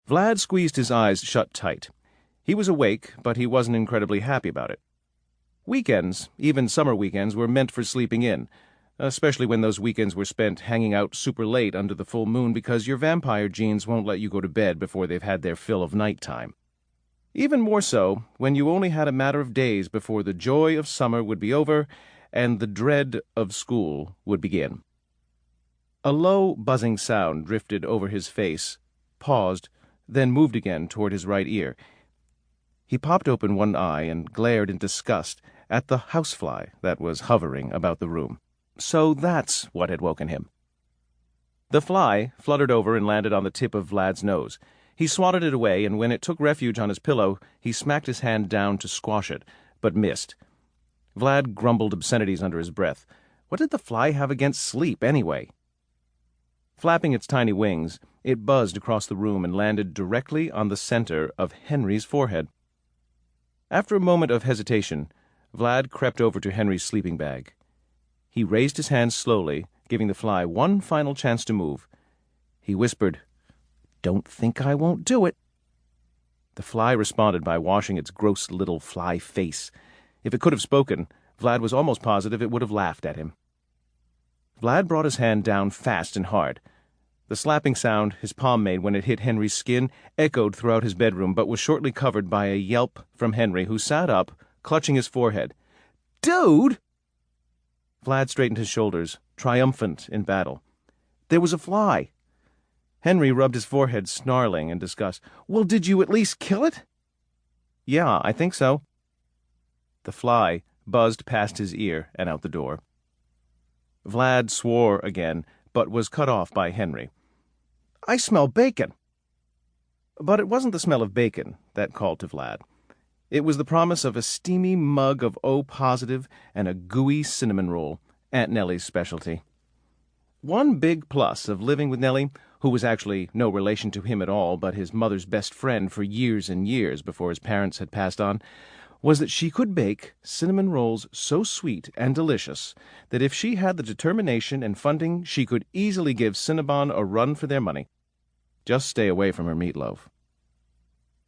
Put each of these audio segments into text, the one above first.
Vlad squeezed his eyes shut tight. He was awake, but he wasn't incredibly happy about it. Weekends, even summer weekends, were meant for sleeping in, especially when those weekends were spent hanging out super late under the full moon because your vampire genes won't let you go to bed before they've had their fill of nighttime. Even more so when you only had a matter of days before the joy of summer would be over and the dread of school would begin. A low, buzzing sound drifted over his face, paused, then moved again toward his right ear. He popped open one eye and glared in disgust at the housefly that was hovering about the room. So that's what had woken him. The fly fluttered over and landed on the tip of Vlad's nose. He swatted it away, and when it took refuge on his pillow, he smacked his hand down to squash it, but missed. Vlad grumbled obscenities under his breath. What did the fly have against sleep, anyway? Flapping its tiny wings, it buzzed across the room and landed directly on the center of Henry's forehead. After a moment of hesitation, Vlad crept over to Henry's sleeping bag. He raised his hand slowly, giving the fly one final chance to move. He whispered, "Don't think I won't do it." The fly responded by washing its gross little fly face. If it could have spoken, Vlad was almost positive it would have laughed at him. Vlad brought his hand down fast and hard. The slapping sound his palm made when it hit Henry's skin echoed throughout his bedroom, but was shortly covered by a yelp from Henry, who sat up, clutching his forehead. "Dude!" Vlad straightened his shoulders, triumphant in battle. There was a fly. Henry rubbed his forehead, snarling in disgust. "Well, did you at least kill it?" "Yeah, I think so." The fly buzzed past his ear and out the door. Vlad swore again, but was cut off by Henry. "I smell bacon." But it wasn't the smell of bacon that called to Vlad. It was the promise of a steamy mug of O-positive and a gooey cinnamon roll, Aunt Nellie's specialty. One big plus of living with Nellie, who was actually no relation to him at all but his mother's best friend for years and years before his parents had passed on, was that she could bake cinnamon rolls so sweet and delicious that if she had the determination and funding, she could easily give Cinnabon a run for their money. Just stay away from her meatloaf.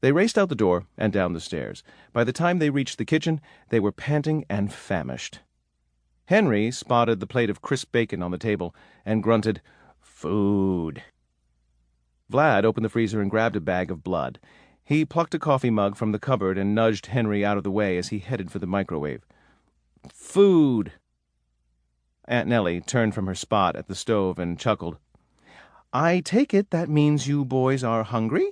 They raced out the door and down the stairs. By the time they reached the kitchen, they were panting and famished. Henry spotted the plate of crisp bacon on the table and grunted, "Food." Vlad opened the freezer and grabbed a bag of blood. He plucked a coffee mug from the cupboard and nudged Henry out of the way as he headed for the microwave. "Food." Aunt Nellie turned from her spot at the stove and chuckled. "I take it that means you boys are hungry?"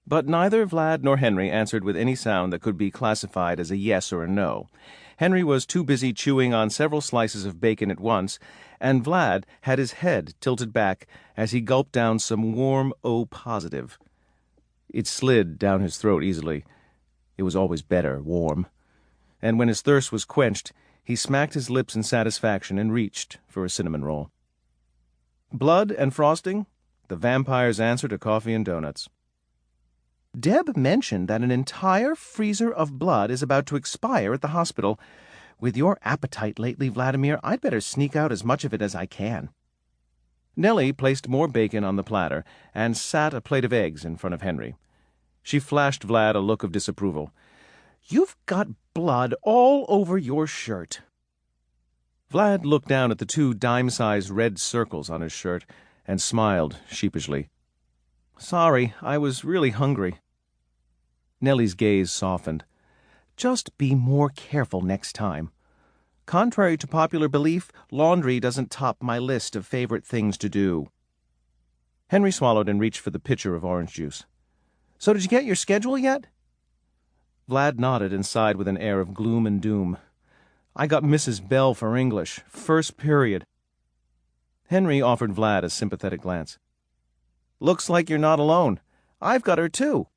But neither Vlad nor Henry answered with any sound that could be classified as a yes or a no. Henry was too busy chewing on several slices of bacon at once, and Vlad had his head tilted back as he gulped down some warm O-positive. It slid down his throat easily. It was always better warm. And when his thirst was quenched, he smacked his lips in satisfaction and reached for a cinnamon roll. Blood and frosting? The vampire's answer to coffee and donuts. "Deb mentioned that an entire freezer of blood is about to expire at the hospital. With your appetite lately, Vladimir, I'd better sneak out as much of it as I can." Nellie placed more bacon on the platter and sat a plate of eggs in front of Henry. She flashed Vlad a look of disapproval. "You've got blood all over your shirt." Vlad looked down at the two dime-sized red circles on his shirt and smiled sheepishly. "Sorry, I was really hungry." Nellie's gaze softened. "Just be more careful next time. Contrary to popular belief, laundry doesn't top my list of favorite things to do." Henry swallowed and reached for the pitcher of orange juice. "So did you get your schedule yet?" Vlad nodded and sighed with an air of gloom and doom. "I got Mrs. Bell for English, first period." Henry offered Vlad a sympathetic glance. "Looks like you're not alone. I've got her, too.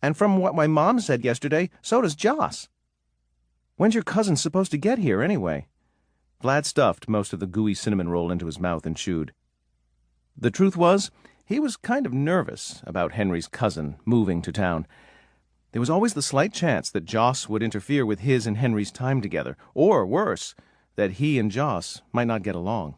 And from what my mom said yesterday, so does Joss. When's your cousin supposed to get here, anyway?" Vlad stuffed most of the gooey cinnamon roll into his mouth and chewed. The truth was, he was kind of nervous about Henry's cousin moving to town. There was always the slight chance that Joss would interfere with his and Henry's time together, or, worse, that he and Joss might not get along.